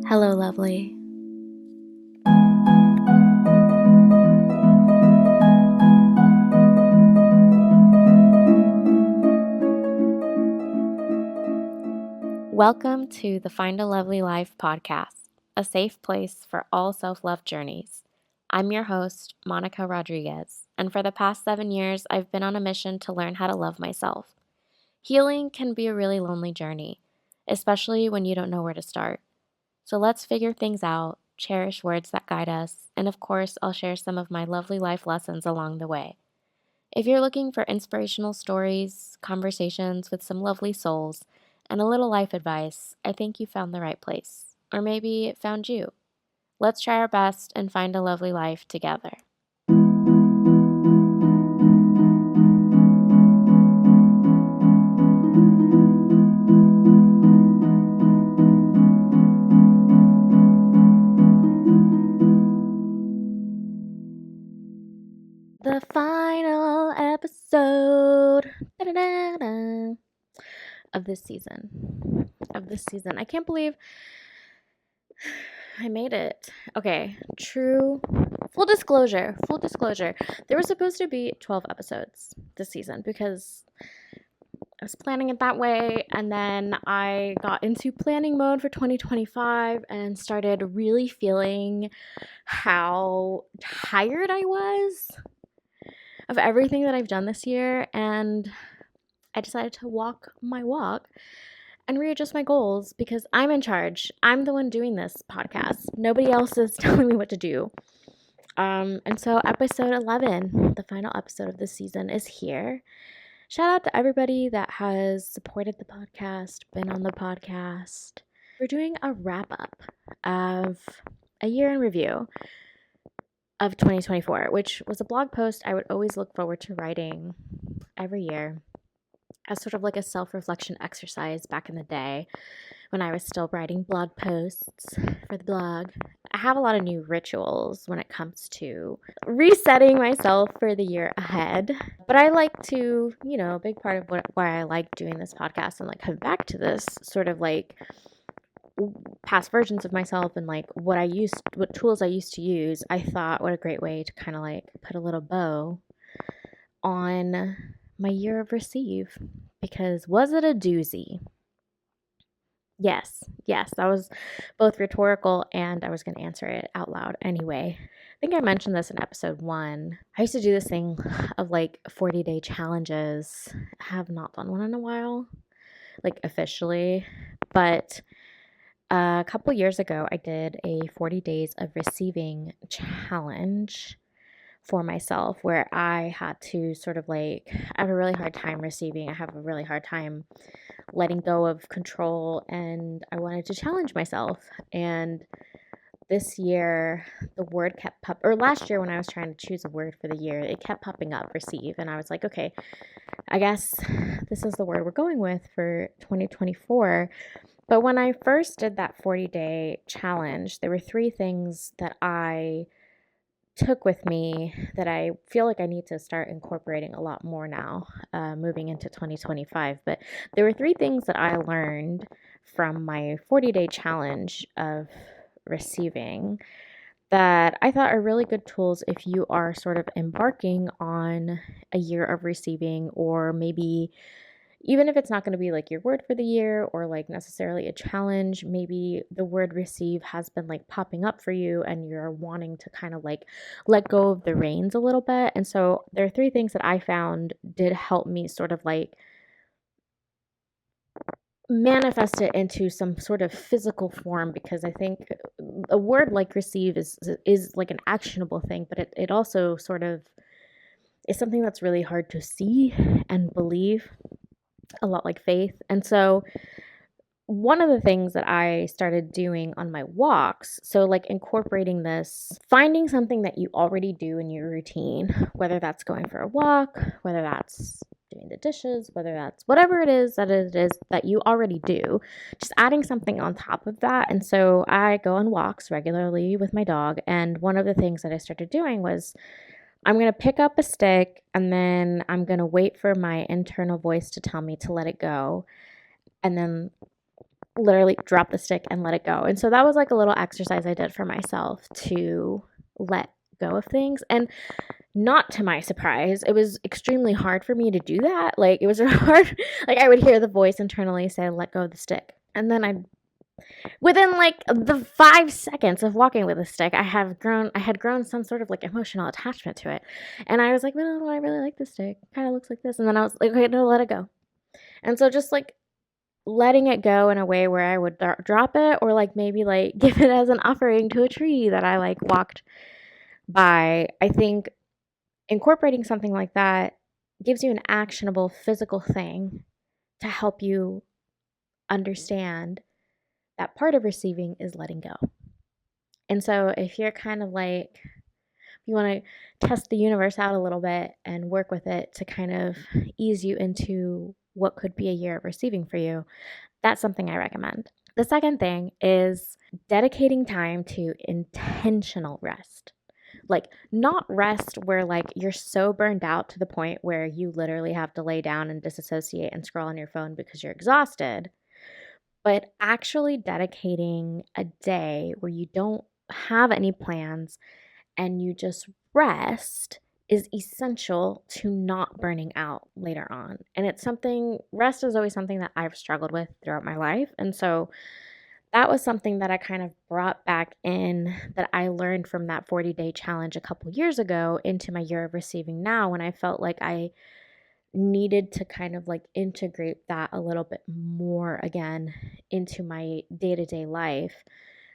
Hello, lovely. Welcome to the Find a Lovely Life podcast, a safe place for all self-love journeys. I'm your host, Monica Rodriguez, and for the past 7 years, I've been on a mission to learn how to love myself. Healing can be a really lonely journey, especially when you don't know where to start. So let's figure things out, cherish words that guide us, and of course, I'll share some of my lovely life lessons along the way. If you're looking for inspirational stories, conversations with some lovely souls, and a little life advice, I think you found the right place. Or maybe it found you. Let's try our best and find a lovely life together. The final episode of this season. I can't believe I made it. Okay, full disclosure. There were supposed to be 12 episodes this season because I was planning it that way, and then I got into planning mode for 2025 and started really feeling how tired I was of everything that I've done this year, and I decided to walk my walk and readjust my goals because I'm in charge. I'm the one doing this podcast. Nobody else is telling me what to do. And so episode 11, the final episode of this season, is here. Shout out to everybody that has supported the podcast, been on the podcast. We're doing a wrap up of a year in review of 2024, which was a blog post I would always look forward to writing every year as sort of like a self-reflection exercise back in the day when I was still writing blog posts for the blog. I have a lot of new rituals when it comes to resetting myself for the year ahead. But I like to, a big part of why I like doing this podcast and like coming back to this sort of like past versions of myself and like what tools I used to use. I thought what a great way to kind of like put a little bow on my year of receive, because was it a doozy? Yes, that was both rhetorical and I was going to answer it out loud anyway. I think I mentioned this in episode 1. I used to do this thing of like 40-day challenges. I have not done one in a while, like officially, but a couple years ago I did a 40 days of receiving challenge for myself where I had to sort of like, I have a really hard time receiving. I have a really hard time letting go of control, and I wanted to challenge myself. And this year, the word or last year when I was trying to choose a word for the year, it kept popping up, receive. And I was like, okay, I guess this is the word we're going with for 2024. But when I first did that 40-day challenge, there were 3 things that I took with me that I feel like I need to start incorporating a lot more now, moving into 2025. But there were 3 things that I learned from my 40-day challenge of receiving that I thought are really good tools if you are sort of embarking on a year of receiving, or maybe even if it's not going to be like your word for the year or like necessarily a challenge, maybe the word receive has been like popping up for you and you're wanting to kind of like let go of the reins a little bit. And so there are 3 things that I found did help me sort of like manifest it into some sort of physical form, because I think a word like receive is like an actionable thing, but it also sort of is something that's really hard to see and believe, a lot like faith. And so one of the things that I started doing on my walks, so like incorporating this, finding something that you already do in your routine, whether that's going for a walk, whether that's doing the dishes, whether that's whatever it is that you already do, just adding something on top of that. And so I go on walks regularly with my dog, and one of the things that I started doing was I'm going to pick up a stick and then I'm going to wait for my internal voice to tell me to let it go. And then literally drop the stick and let it go. And so that was like a little exercise I did for myself to let go of things. And not to my surprise, it was extremely hard for me to do that. Like, it was hard. Like, I would hear the voice internally say, let go of the stick. And then within like the 5 seconds of walking with a stick, I had grown some sort of like emotional attachment to it. And I was like, well, I really like this stick. It kind of looks like this. And then I was like, okay, no, let it go. And so just like letting it go in a way where I would drop it, or like maybe like give it as an offering to a tree that I like walked by. I think incorporating something like that gives you an actionable physical thing to help you understand that part of receiving is letting go. And so if you're kind of like, you want to test the universe out a little bit and work with it to kind of ease you into what could be a year of receiving for you, that's something I recommend. The second thing is dedicating time to intentional rest. Like, not rest where like you're so burned out to the point where you literally have to lay down and disassociate and scroll on your phone because you're exhausted, but actually dedicating a day where you don't have any plans and you just rest is essential to not burning out later on. And rest is always something that I've struggled with throughout my life. And so that was something that I kind of brought back in, that I learned from that 40-day challenge a couple years ago into my year of receiving now, when I felt like I needed to kind of like integrate that a little bit more again into my day-to-day life,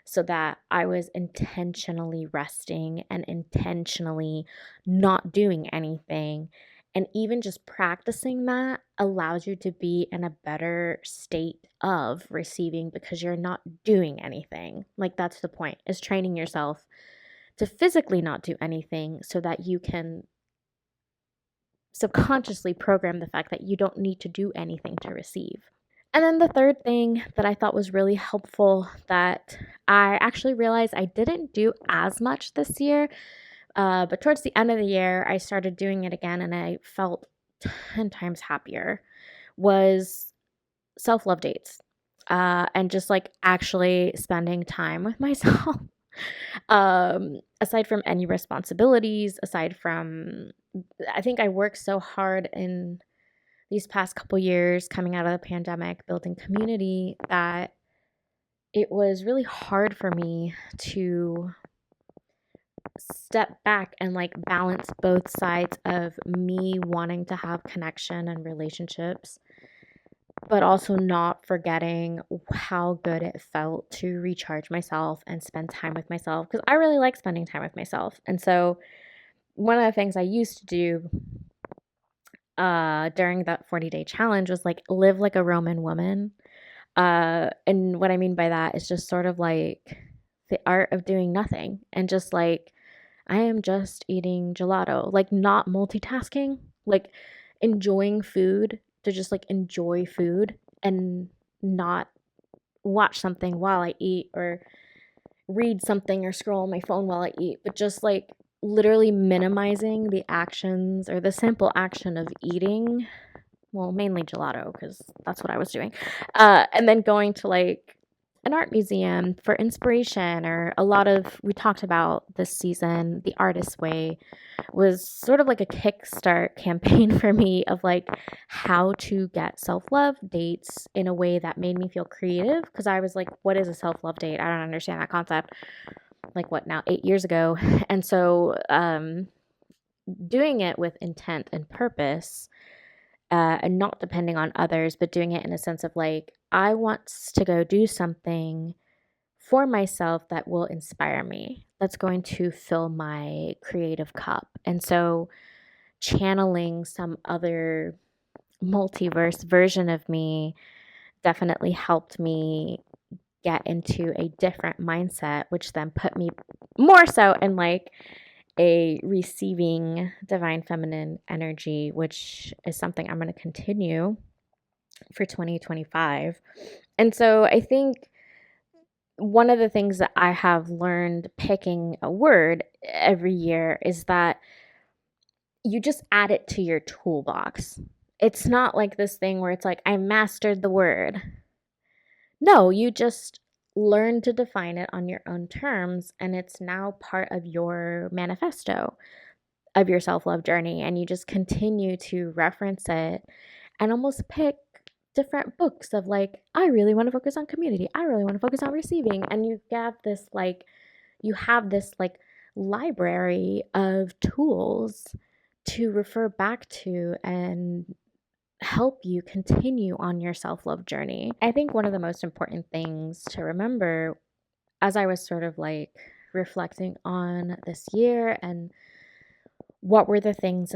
so that I was intentionally resting and intentionally not doing anything. And even just practicing that allows you to be in a better state of receiving because you're not doing anything. Like, that's the point, is training yourself to physically not do anything so that you can subconsciously program the fact that you don't need to do anything to receive. And then the third thing that I thought was really helpful, that I actually realized I didn't do as much this year, but towards the end of the year, I started doing it again and I felt 10 times happier, was self-love dates. And just like actually spending time with myself. Aside from any responsibilities, aside from, I think I worked so hard in these past couple years coming out of the pandemic, building community, that it was really hard for me to step back and like balance both sides of me wanting to have connection and relationships, but also not forgetting how good it felt to recharge myself and spend time with myself, because I really like spending time with myself. And so one of the things I used to do during that 40-day challenge was like live like a Roman woman. And what I mean by that is just sort of like the art of doing nothing, and just like, I am just eating gelato, like not multitasking, like enjoying food, to just like enjoy food and not watch something while I eat, or read something or scroll on my phone while I eat, but just like literally minimizing the actions or the simple action of eating. Well, mainly gelato, because that's what I was doing. And then going to like an art museum for inspiration, or we talked about this season, The Artist's Way was sort of like a kickstart campaign for me of like how to get self-love dates in a way that made me feel creative. Because I was like, what is a self-love date? I don't understand that concept. Like, what now, 8 years ago. And so doing it with intent and purpose, and not depending on others, but doing it in a sense of like, I want to go do something for myself that will inspire me, that's going to fill my creative cup. And so channeling some other multiverse version of me definitely helped me get into a different mindset, which then put me more so in like a receiving divine feminine energy, which is something I'm going to continue for 2025. And so I think one of the things that I have learned picking a word every year is that you just add it to your toolbox. It's not like this thing where it's like, I mastered the word. No, you just learn to define it on your own terms, and it's now part of your manifesto of your self love journey. And you just continue to reference it and almost pick different books of like, I really want to focus on community. I really want to focus on receiving. And you have this like library of tools to refer back to and help you continue on your self love journey. I think one of the most important things to remember as I was sort of like reflecting on this year and what were the things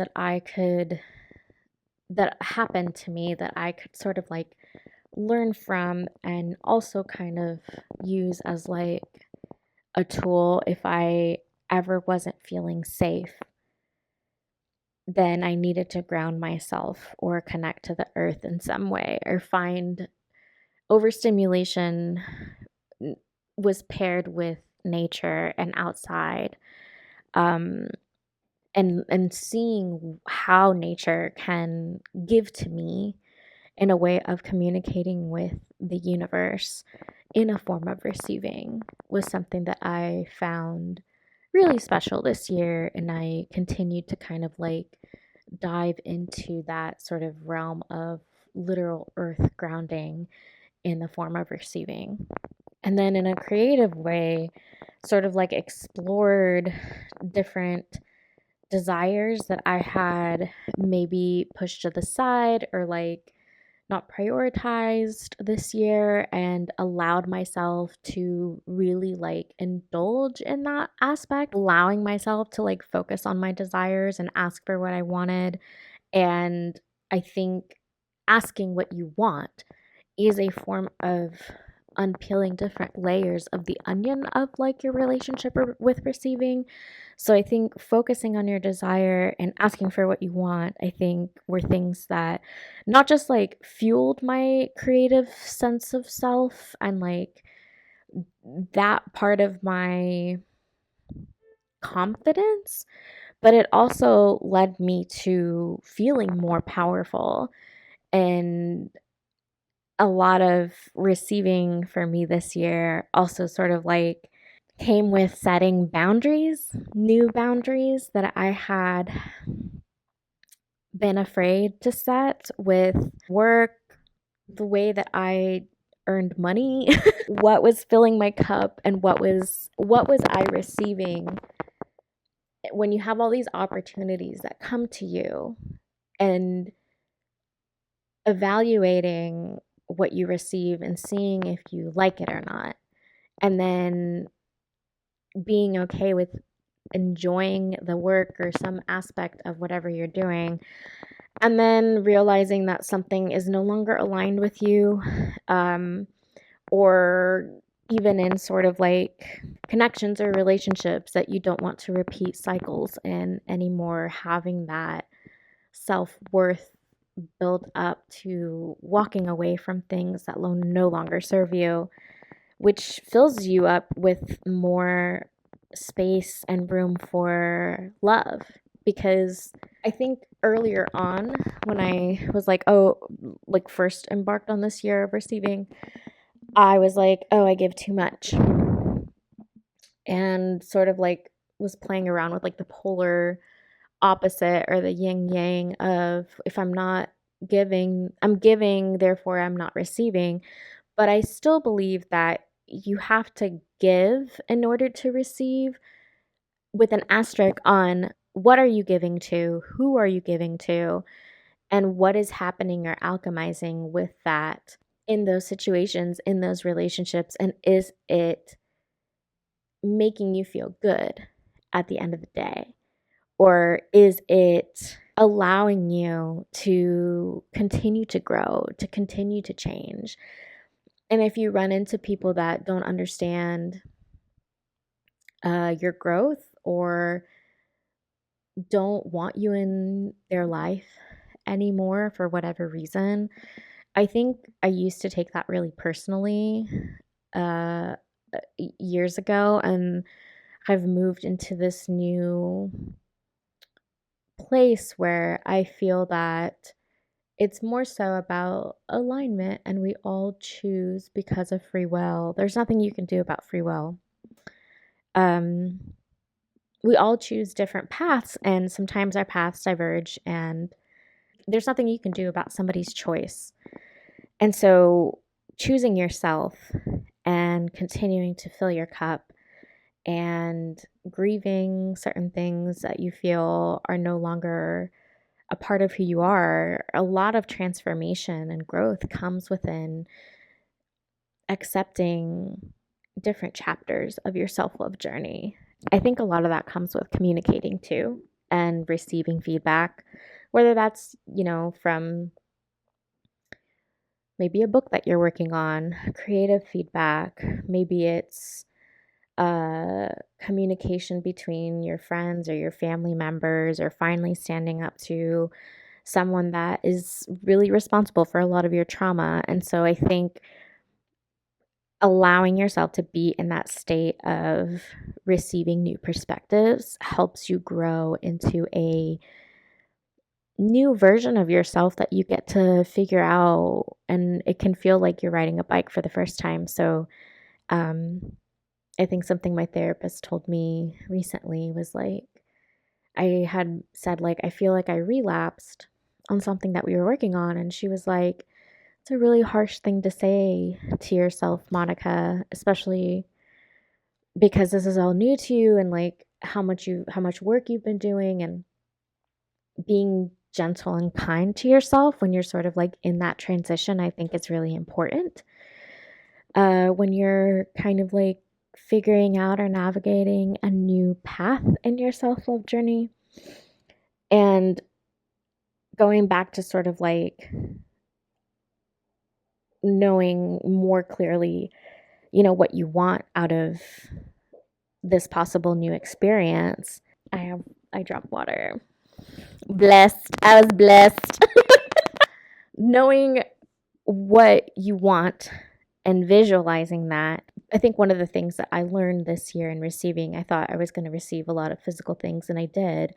that happened to me that I could sort of like learn from and also kind of use as like a tool if I ever wasn't feeling safe, then I needed to ground myself or connect to the earth in some way or find overstimulation was paired with nature and outside, um, and seeing how nature can give to me in a way of communicating with the universe in a form of receiving was something that I found really special this year. And I continued to kind of like dive into that sort of realm of literal earth grounding in the form of receiving. And then in a creative way, sort of like explored different desires that I had maybe pushed to the side or like not prioritized this year and allowed myself to really like indulge in that aspect, allowing myself to like focus on my desires and ask for what I wanted. And I think asking what you want is a form of unpeeling different layers of the onion of like your relationship with receiving. So I think focusing on your desire and asking for what you want, I think were things that not just like fueled my creative sense of self and like that part of my confidence, but it also led me to feeling more powerful. And a lot of receiving for me this year also sort of like came with setting boundaries, new boundaries that I had been afraid to set with work, the way that I earned money, what was filling my cup and what was I receiving when you have all these opportunities that come to you and evaluating what you receive and seeing if you like it or not. And then being okay with enjoying the work or some aspect of whatever you're doing. And then realizing that something is no longer aligned with you, or even in sort of like connections or relationships that you don't want to repeat cycles in anymore, having that self worth build up to walking away from things that no longer serve you, which fills you up with more space and room for love. Because I think earlier on, when I was like, oh, like first embarked on this year of receiving, I was like, oh, I give too much. And sort of like was playing around with like the polar opposite or the yin yang of if I'm not giving, I'm giving, therefore I'm not receiving. But I still believe that you have to give in order to receive, with an asterisk on what are you giving to, who are you giving to, and what is happening or alchemizing with that in those situations, in those relationships, and is it making you feel good at the end of the day? Or is it allowing you to continue to grow, to continue to change? And if you run into people that don't understand your growth or don't want you in their life anymore for whatever reason, I think I used to take that really personally uh, years ago, and I've moved into this new place where I feel that It's more so about alignment, and we all choose because of free will. There's nothing you can do about free will. Um, we all choose different paths, and sometimes our paths diverge, and there's nothing you can do about somebody's choice. And so, choosing yourself and continuing to fill your cup and grieving certain things that you feel are no longer a part of who you are, a lot of transformation and growth comes within accepting different chapters of your self love journey. I think a lot of that comes with communicating too and receiving feedback, whether that's, from maybe a book that you're working on, creative feedback, maybe it's communication between your friends or your family members, or finally standing up to someone that is really responsible for a lot of your trauma. And so I think allowing yourself to be in that state of receiving new perspectives helps you grow into a new version of yourself that you get to figure out. And it can feel like you're riding a bike for the first time. So, I think something my therapist told me recently was like, I had said, like, I feel like I relapsed on something that we were working on. And she was like, it's a really harsh thing to say to yourself, Monica, especially because this is all new to you, and like how much work you've been doing, and being gentle and kind to yourself when you're sort of like in that transition, I think is really important. When you're kind of like figuring out or navigating a new path in your self love journey, and going back to sort of like knowing more clearly, what you want out of this possible new experience. I dropped water. Blessed. I was blessed. Knowing what you want and visualizing that. I think one of the things that I learned this year in receiving, I thought I was going to receive a lot of physical things, and I did,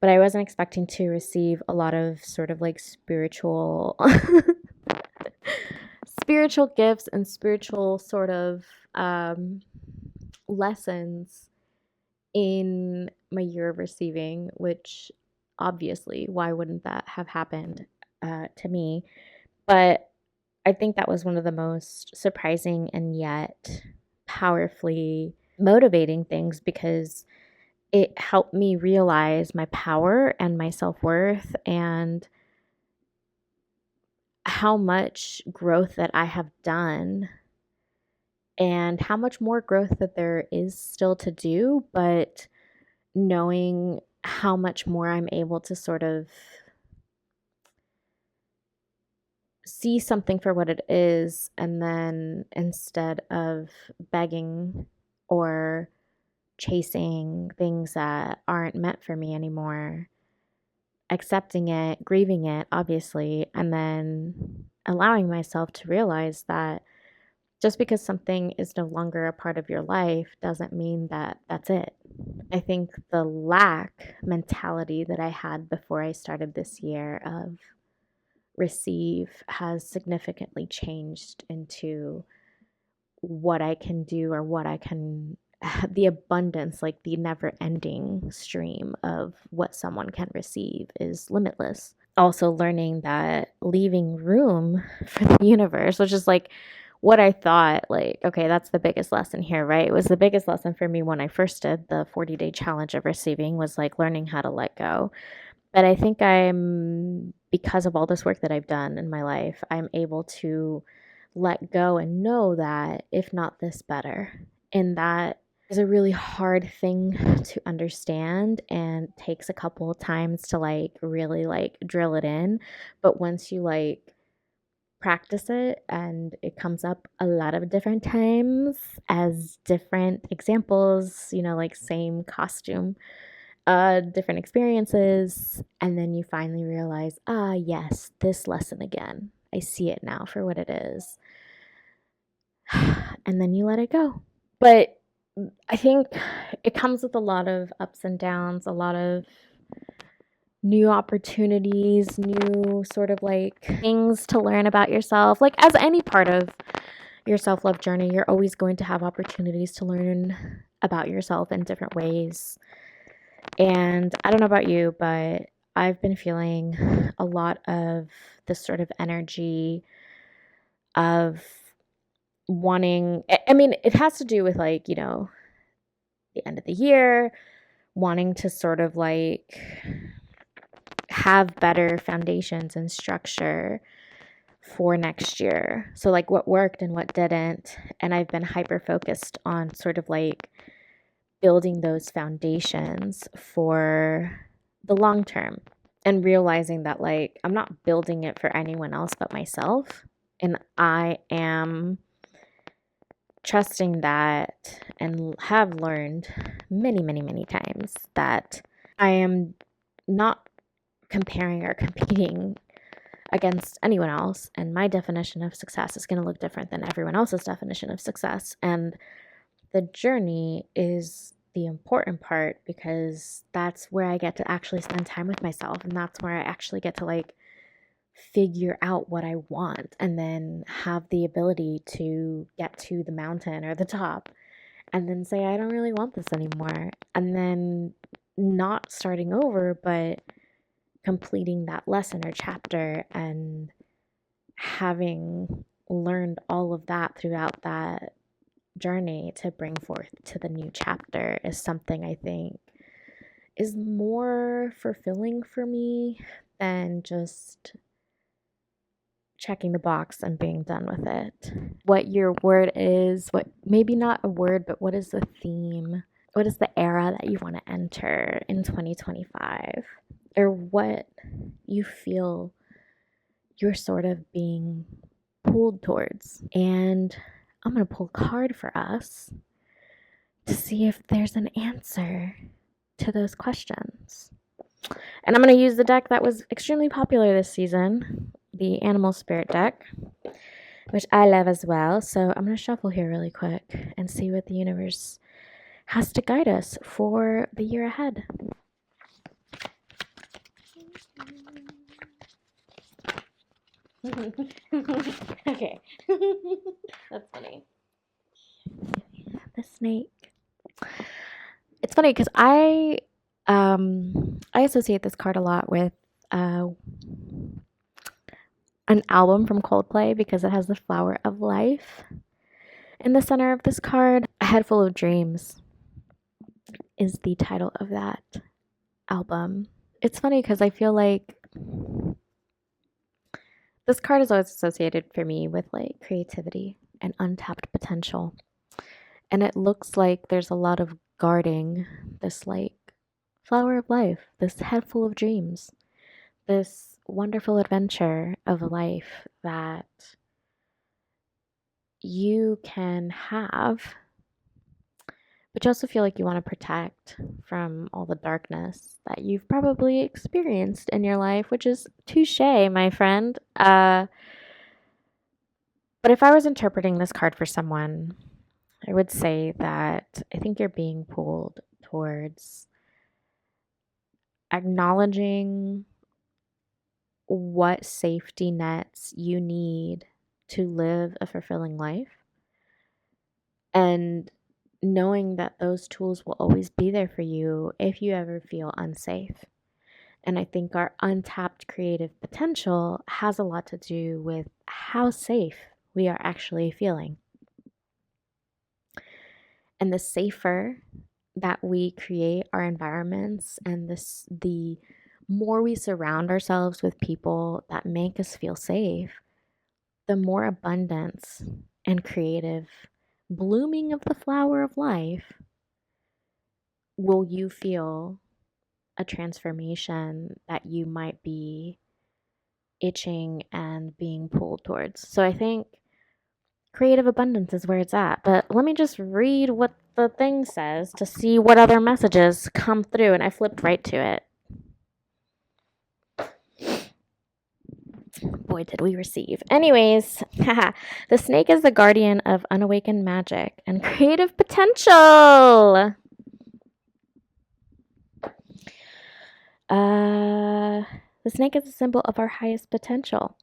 but I wasn't expecting to receive a lot of sort of like spiritual spiritual gifts and spiritual sort of lessons in my year of receiving, which obviously, why wouldn't that have happened to me? But I think that was one of the most surprising and yet powerfully motivating things, because it helped me realize my power and my self worth, and how much growth that I have done, and how much more growth that there is still to do, but knowing how much more I'm able to sort of see something for what it is, and then instead of begging or chasing things that aren't meant for me anymore, accepting it, grieving it, obviously, and then allowing myself to realize that just because something is no longer a part of your life doesn't mean that that's it. I think the lack mentality that I had before I started this year of receive has significantly changed into what I can do, or what I can, the abundance, like the never ending stream of what someone can receive is limitless. Also, learning that leaving room for the universe, which is like what I thought, like, okay, that's the biggest lesson here, right? It was the biggest lesson for me when I first did the 40-day challenge of receiving, was like learning how to let go. But I think because of all this work that I've done in my life, I'm able to let go and know that if not this, better. And that is a really hard thing to understand, and takes a couple of times to like really like drill it in. But once you like practice it, and it comes up a lot of different times as different examples, like same costume, different experiences, and then you finally realize, yes, this lesson again. I see it now for what it is. And then you let it go. But I think it comes with a lot of ups and downs, a lot of new opportunities, new sort of like things to learn about yourself. Like, as any part of your self-love journey, you're always going to have opportunities to learn about yourself in different ways. And I don't know about you, but I've been feeling a lot of this sort of energy of wanting, I mean, it has to do with like, you know, the end of the year, wanting to sort of like have better foundations and structure for next year. So like what worked and what didn't. And I've been hyper focused on sort of like building those foundations for the long term and realizing that like I'm not building it for anyone else but myself. And I am trusting that and have learned many, many, many times that I am not comparing or competing against anyone else, and my definition of success is going to look different than everyone else's definition of success. And the journey is the important part because that's where I get to actually spend time with myself, and that's where I actually get to like figure out what I want and then have the ability to get to the mountain or the top and then say I don't really want this anymore, and then not starting over but completing that lesson or chapter and having learned all of that throughout that journey to bring forth to the new chapter is something I think is more fulfilling for me than just checking the box and being done with it. What your word is, what maybe not a word, but what is the theme? What is the era that you want to enter in 2025? Or what you feel you're sort of being pulled towards. And I'm going to pull a card for us to see if there's an answer to those questions. And I'm going to use the deck that was extremely popular this season, the Animal Spirit deck, which I love as well. So I'm going to shuffle here really quick and see what the universe has to guide us for the year ahead. Okay. That's funny. The snake. It's funny because I associate this card a lot with an album from Coldplay because it has the flower of life in the center of this card. A Head Full of Dreams is the title of that album. It's funny because I feel like this card is always associated for me with like creativity and untapped potential. And it looks like there's a lot of guarding this like flower of life, this head full of dreams, this wonderful adventure of life that you can have, but you also feel like you want to protect from all the darkness that you've probably experienced in your life, which is touche, my friend. But if I was interpreting this card for someone, I would say that I think you're being pulled towards acknowledging what safety nets you need to live a fulfilling life and knowing that those tools will always be there for you if you ever feel unsafe. And I think our untapped creative potential has a lot to do with how safe we are actually feeling. And the safer that we create our environments and the more we surround ourselves with people that make us feel safe, the more abundance and creative blooming of the flower of life will you feel a transformation that you might be itching and being pulled towards. So I think creative abundance is where it's at. But let me just read what the thing says to see what other messages come through. And I flipped right to it. Boy, did we receive. Anyways, the snake is the guardian of unawakened magic and creative potential. The snake is a symbol of our highest potential.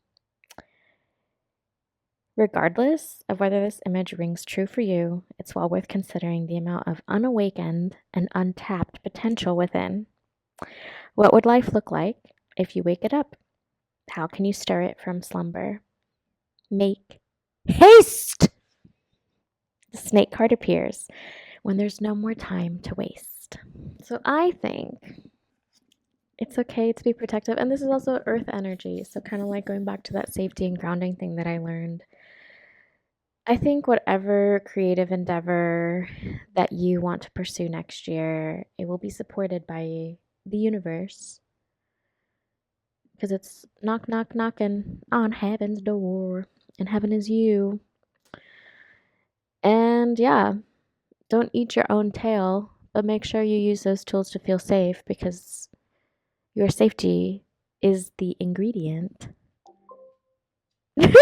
Regardless of whether this image rings true for you, it's well worth considering the amount of unawakened and untapped potential within. What would life look like if you wake it up? How can you stir it from slumber? Make haste! The snake card appears when there's no more time to waste. So I think it's okay to be protective. And this is also earth energy. So kind of like going back to that safety and grounding thing that I learned. I think whatever creative endeavor that you want to pursue next year, it will be supported by the universe. Because it's knock, knock, knocking on heaven's door. And heaven is you. And yeah, don't eat your own tail, but make sure you use those tools to feel safe because your safety is the ingredient. Ding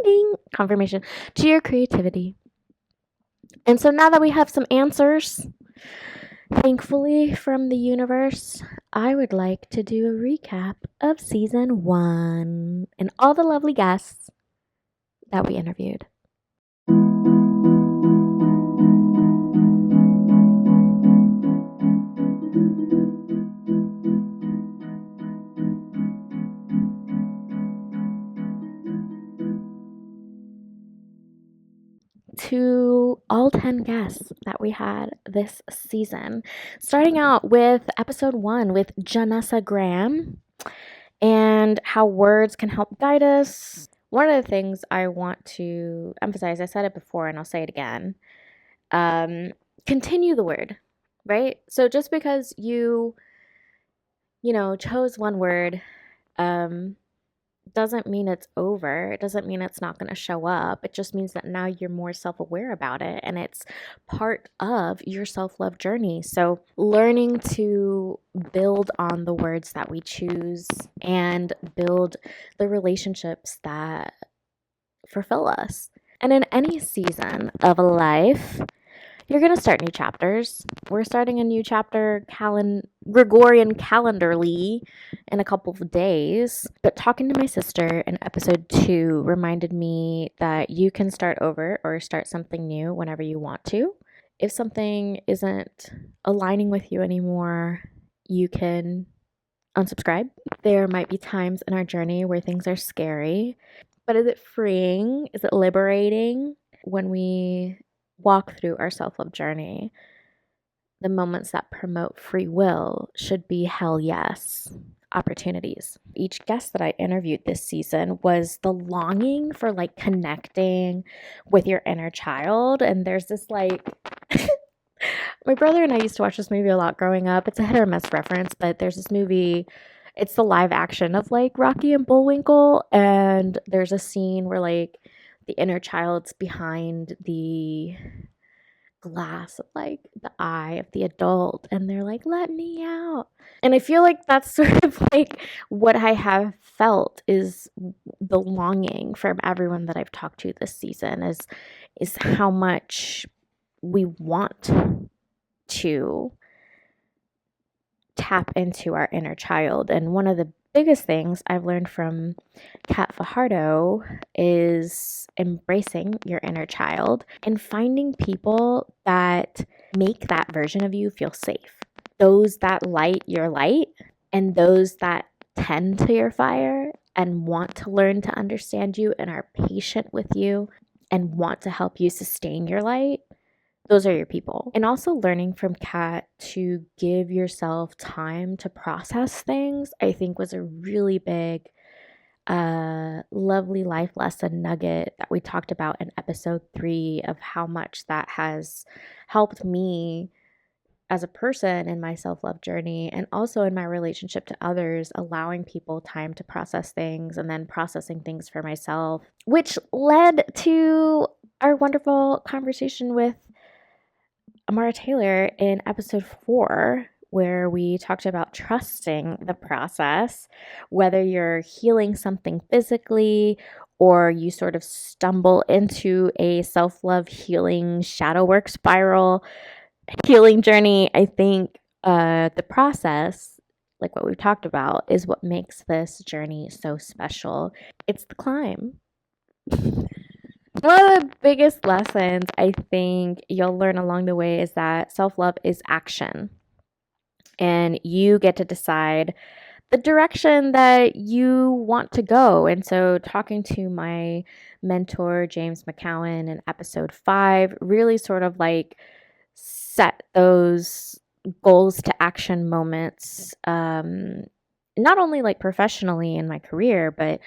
ding. Confirmation to your creativity. And so now that we have some answers, thankfully, from the universe, I would like to do a recap of season 1 and all the lovely guests that we interviewed. To all 10 guests that we had this season. Starting out with episode 1 with Janessa Graham and how words can help guide us. One of the things I want to emphasize, I said it before and I'll say it again, continue the word, right? So just because you chose one word, doesn't mean it's over. It doesn't mean it's not going to show up. It just means that now you're more self-aware about it and it's part of your self-love journey. So learning to build on the words that we choose and build the relationships that fulfill us. And in any season of life, you're going to start new chapters. We're starting a new chapter Gregorian calendarly in a couple of days. But talking to my sister in episode 2 reminded me that you can start over or start something new whenever you want to. If something isn't aligning with you anymore, you can unsubscribe. There might be times in our journey where things are scary, but is it freeing? Is it liberating? When we walk through our self-love journey, the moments that promote free will should be hell yes opportunities. Each guest that I interviewed this season was the longing for like connecting with your inner child. And there's this like my brother and I used to watch this movie a lot growing up. It's a hit or miss reference, but there's this movie, it's the live action of like Rocky and Bullwinkle, and there's a scene where like the inner child's behind the glass of like the eye of the adult and they're like, let me out. And I feel like that's sort of like what I have felt is the longing from everyone that I've talked to this season is how much we want to tap into our inner child. And one of the biggest things I've learned from Kat Fajardo is embracing your inner child and finding people that make that version of you feel safe. Those that light your light and those that tend to your fire and want to learn to understand you and are patient with you and want to help you sustain your light. Those are your people. And also learning from Kat to give yourself time to process things, I think was a really big, lovely life lesson nugget that we talked about in episode 3 of how much that has helped me as a person in my self-love journey and also in my relationship to others, allowing people time to process things and then processing things for myself, which led to our wonderful conversation with Amara Taylor in episode 4, where we talked about trusting the process, whether you're healing something physically or you sort of stumble into a self-love healing shadow work spiral healing journey. I think the process like what we've talked about, is what makes this journey so special. It's the climb. One of the biggest lessons I think you'll learn along the way is that self love is action, and you get to decide the direction that you want to go. And so, talking to my mentor, James McCowan, in episode 5, really sort of like set those goals to action moments, not only like professionally in my career, but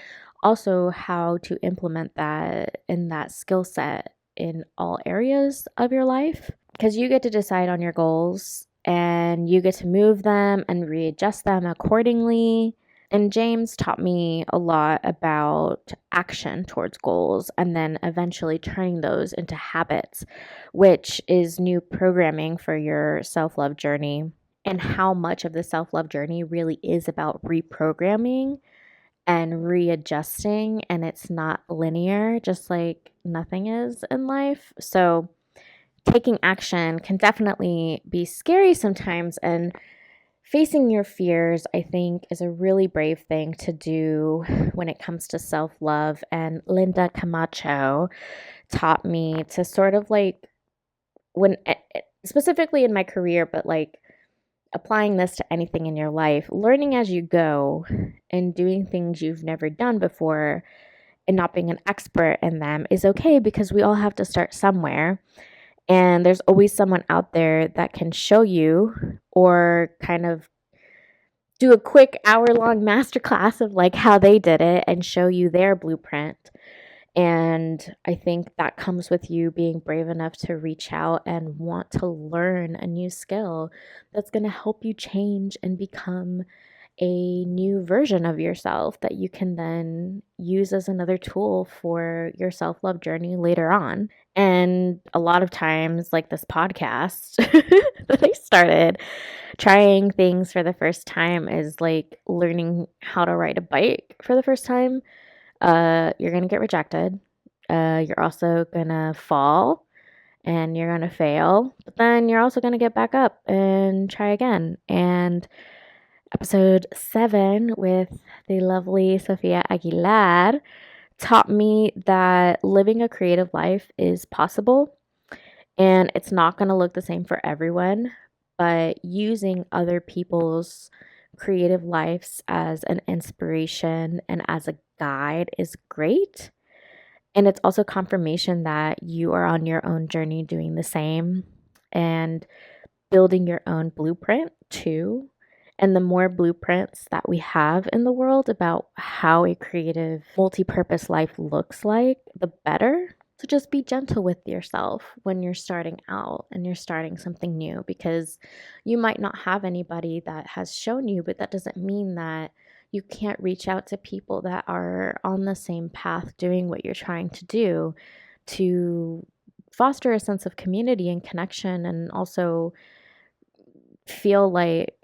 also how to implement that in that skill set in all areas of your life. Because you get to decide on your goals and you get to move them and readjust them accordingly. And James taught me a lot about action towards goals and then eventually turning those into habits, which is new programming for your self love journey. And how much of the self love journey really is about reprogramming and readjusting, and it's not linear, just like nothing is in life. So, taking action can definitely be scary sometimes, and facing your fears, I think, is a really brave thing to do when it comes to self love. And Linda Camacho taught me to sort of like, when specifically in my career, but like applying this to anything in your life, learning as you go and doing things you've never done before and not being an expert in them is okay, because we all have to start somewhere. And there's always someone out there that can show you or kind of do a quick hour-long masterclass of like how they did it and show you their blueprint. And I think that comes with you being brave enough to reach out and want to learn a new skill that's going to help you change and become a new version of yourself that you can then use as another tool for your self love journey later on. And a lot of times, like this podcast that I started, trying things for the first time is like learning how to ride a bike for the first time. You're going to get rejected. You're also going to fall and you're going to fail, but then you're also going to get back up and try again. And episode 7 with the lovely Sofia Aguilar taught me that living a creative life is possible, and it's not going to look the same for everyone, but using other people's creative lives as an inspiration and as a guide is great. And it's also confirmation that you are on your own journey doing the same and building your own blueprint too. And the more blueprints that we have in the world about how a creative, multi purpose life looks like, the better. So just be gentle with yourself when you're starting out and you're starting something new, because you might not have anybody that has shown you, but that doesn't mean that you can't reach out to people that are on the same path doing what you're trying to do to foster a sense of community and connection, and also feel like,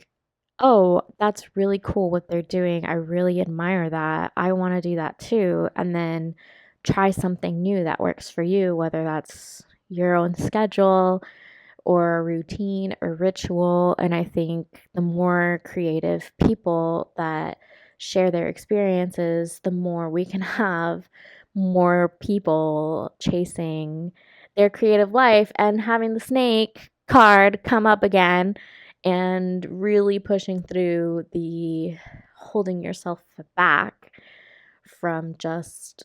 oh, that's really cool what they're doing. I really admire that. I want to do that too. And then try something new that works for you, whether that's your own schedule or a routine or ritual. And I think the more creative people that share their experiences, the more we can have more people chasing their creative life and having the snake card come up again and really pushing through the holding yourself back from just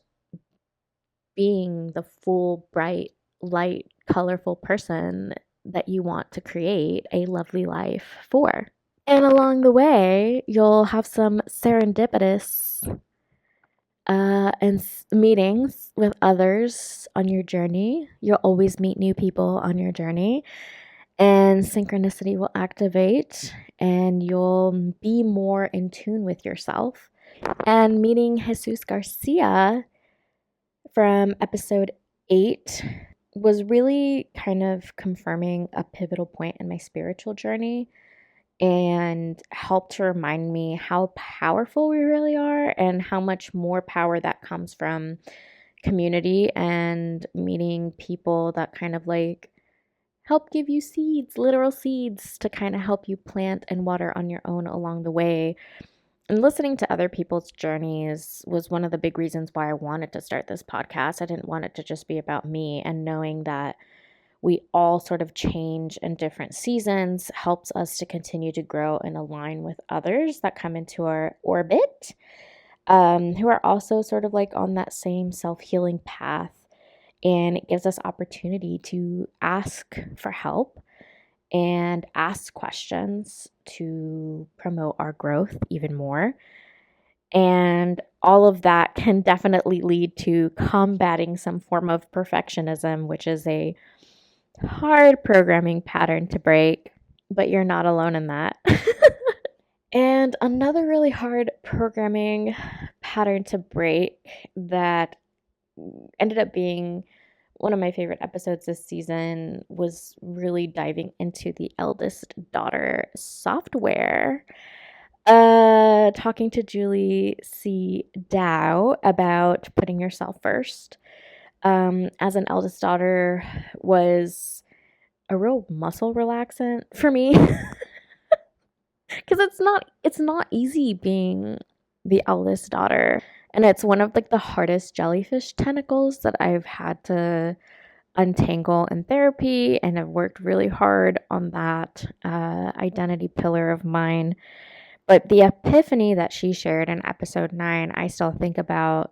being the full, bright, light, colorful person that you want to create a lovely life for. And along the way, you'll have some serendipitous meetings with others on your journey. You'll always meet new people on your journey, and synchronicity will activate, and you'll be more in tune with yourself. And meeting Jesus Garcia from episode 8 was really kind of confirming a pivotal point in my spiritual journey and helped to remind me how powerful we really are and how much more power that comes from community and meeting people that kind of like help give you seeds, literal seeds, to kind of help you plant and water on your own along the way. And listening to other people's journeys was one of the big reasons why I wanted to start this podcast. I didn't want it to just be about me, and knowing that we all sort of change in different seasons helps us to continue to grow and align with others that come into our orbit, who are also sort of like on that same self-healing path. And it gives us opportunity to ask for help and ask questions to promote our growth even more. And all of that can definitely lead to combating some form of perfectionism, which is a hard programming pattern to break, but you're not alone in that. And another really hard programming pattern to break that ended up being one of my favorite episodes this season was really diving into the eldest daughter software. Talking to Julie C. Dow about putting yourself first. As an eldest daughter was a real muscle relaxant for me because it's not easy being the eldest daughter, and it's one of like the hardest jellyfish tentacles that I've had to untangle in therapy, and I've worked really hard on that identity pillar of mine. But the epiphany that she shared in episode 9, I still think about,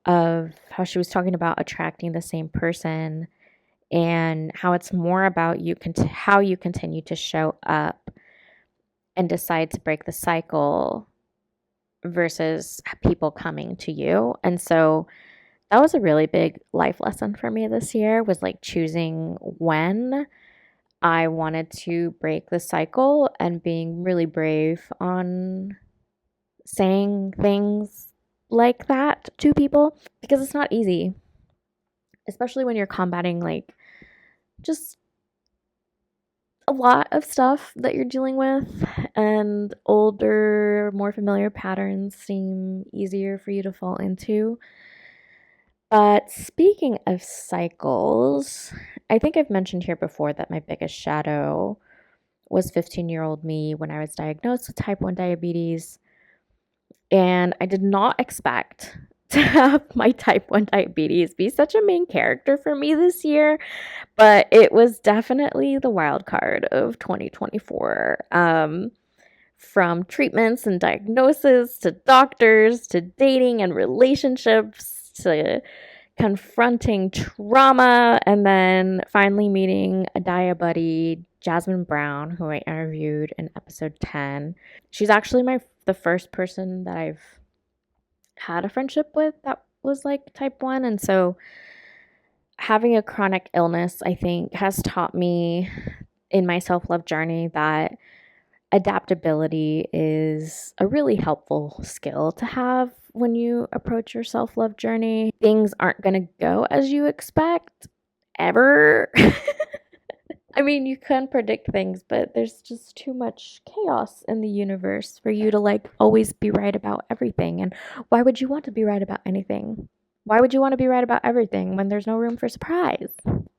of how she was talking about attracting the same person, and how it's more about how you continue to show up and decide to break the cycle versus people coming to you. And so that was a really big life lesson for me this year, was like choosing when I wanted to break the cycle and being really brave on saying things like that to people, because it's not easy, especially when you're combating like just a lot of stuff that you're dealing with, and older, more familiar patterns seem easier for you to fall into. But speaking of cycles, I think I've mentioned here before that my biggest shadow was 15-year-old me when I was diagnosed with type 1 diabetes. And I did not expect to have my type 1 diabetes be such a main character for me this year, but it was definitely the wild card of 2024. From treatments and diagnosis to doctors to dating and relationships to confronting trauma, and then finally meeting a dia buddy, Jasmine Brown, who I interviewed in episode 10. She's actually the first person that I've had a friendship with that was like type 1. And so having a chronic illness, I think, has taught me in my self-love journey that adaptability is a really helpful skill to have when you approach your self-love journey. Things aren't going to go as you expect ever. I mean, you can predict things, but there's just too much chaos in the universe for you to like always be right about everything. And why would you want to be right about anything? Why would you want to be right about everything when there's no room for surprise?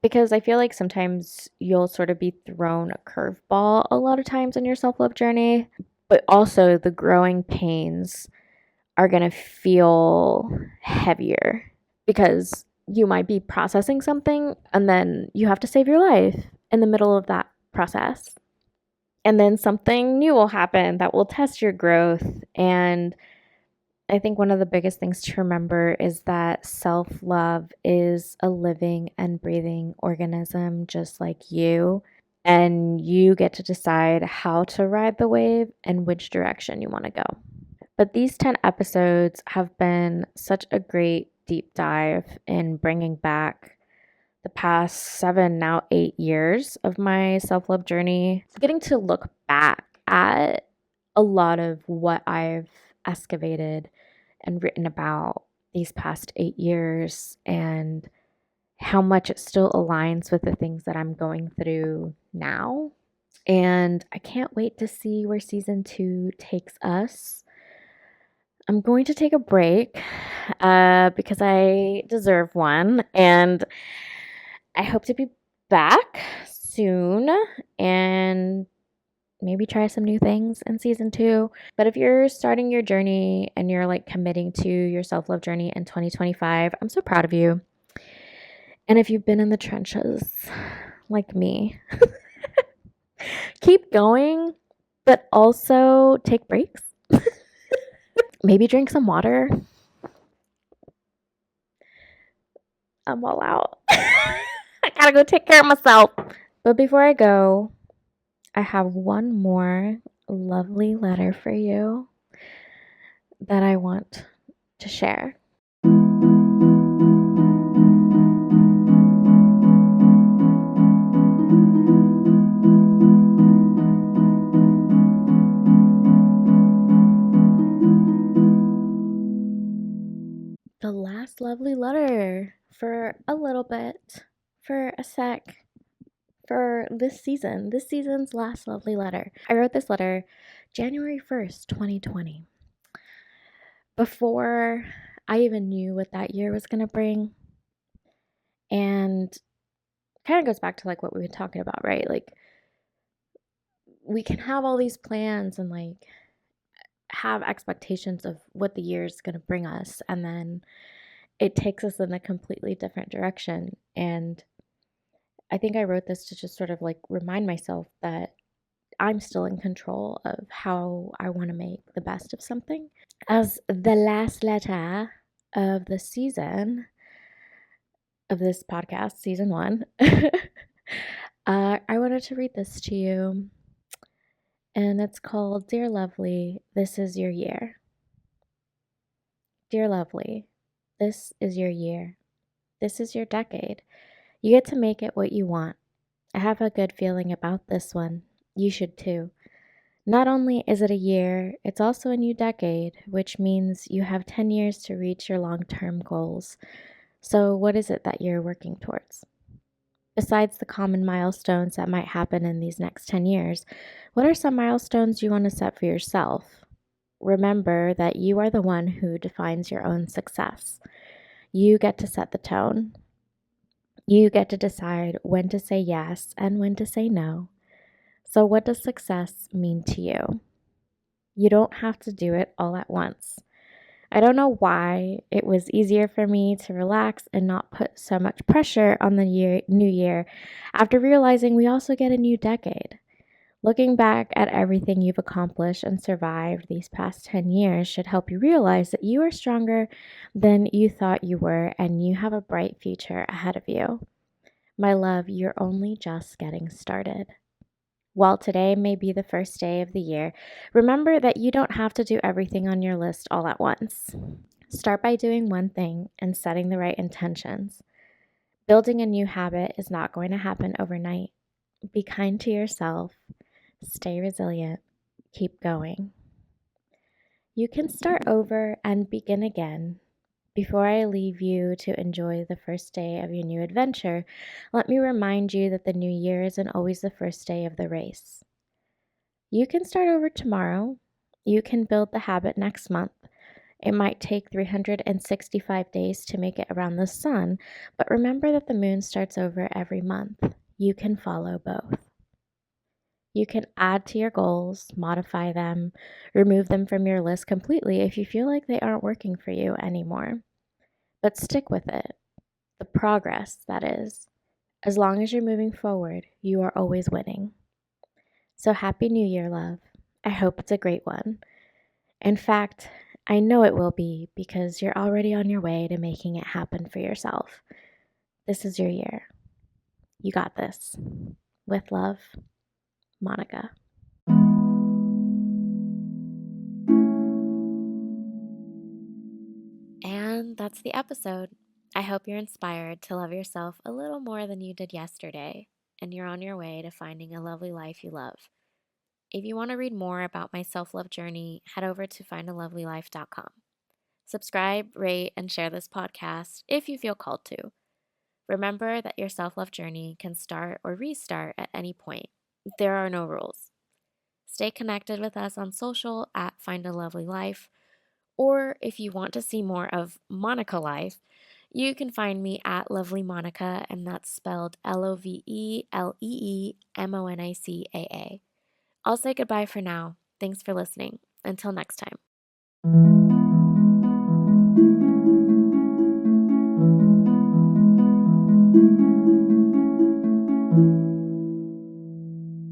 Because I feel like sometimes you'll sort of be thrown a curveball a lot of times in your self-love journey, but also the growing pains are going to feel heavier because you might be processing something and then you have to save your life in the middle of that process. And then something new will happen that will test your growth. And I think one of the biggest things to remember is that self-love is a living and breathing organism just like you. And you get to decide how to ride the wave and which direction you want to go. But these 10 episodes have been such a great deep dive in bringing back the past 7, now 8 years of my self-love journey. Getting to look back at a lot of what I've excavated and written about these past 8 years, and how much it still aligns with the things that I'm going through now. And I can't wait to see where season 2 takes us. I'm going to take a break because I deserve one, and I hope to be back soon and maybe try some new things in season 2. But if you're starting your journey and you're like committing to your self-love journey in 2025, I'm so proud of you. And if you've been in the trenches like me, keep going, but also take breaks. Maybe drink some water. I'm all out. I gotta go take care of myself. But before I go, I have one more lovely letter for you that I want to share. The last lovely letter for a little bit, for a sec, for this season's last lovely letter. I wrote this letter January 1st, 2020. Before I even knew what that year was going to bring. And kind of goes back to like what we've been talking about, right? Like we can have all these plans and like have expectations of what the year is going to bring us, and then it takes us in a completely different direction. And I think I wrote this to just sort of like remind myself that I'm still in control of how I want to make the best of something. As the last letter of the season of this podcast, season 1, I wanted to read this to you. And it's called Dear Lovely, This Is Your Year. Dear Lovely, this is your year. This is your decade. You get to make it what you want. I have a good feeling about this one. You should too. Not only is it a year, it's also a new decade, which means you have 10 years to reach your long-term goals. So what is it that you're working towards? Besides the common milestones that might happen in these next 10 years, what are some milestones you want to set for yourself? Remember that you are the one who defines your own success. You get to set the tone. You get to decide when to say yes and when to say no. So what does success mean to you? You don't have to do it all at once. I don't know why it was easier for me to relax and not put so much pressure on the new year after realizing we also get a new decade. Looking back at everything you've accomplished and survived these past 10 years should help you realize that you are stronger than you thought you were and you have a bright future ahead of you. My love, you're only just getting started. While today may be the first day of the year, remember that you don't have to do everything on your list all at once. Start by doing one thing and setting the right intentions. Building a new habit is not going to happen overnight. Be kind to yourself. Stay resilient. Keep going. You can start over and begin again. Before I leave you to enjoy the first day of your new adventure, let me remind you that the new year isn't always the first day of the race. You can start over tomorrow. You can build the habit next month. It might take 365 days to make it around the sun, but remember that the moon starts over every month. You can follow both. You can add to your goals, modify them, remove them from your list completely if you feel like they aren't working for you anymore. But stick with it. The progress, that is. As long as you're moving forward, you are always winning. So Happy New Year, love. I hope it's a great one. In fact, I know it will be because you're already on your way to making it happen for yourself. This is your year. You got this. With love, Monica. And that's the episode. I hope you're inspired to love yourself a little more than you did yesterday, and you're on your way to finding a lovely life you love. If you want to read more about my self-love journey, head over to findalovelylife.com. Subscribe, rate, and share this podcast if you feel called to. Remember that your self-love journey can start or restart at any point. There are no rules. Stay connected with us on social @findalovelylife, or if you want to see more of Monica Life, You can find me at Lovely Monica, and that's spelled LOVELEEMONICAA. I'll say goodbye for now. Thanks for listening. Until next time.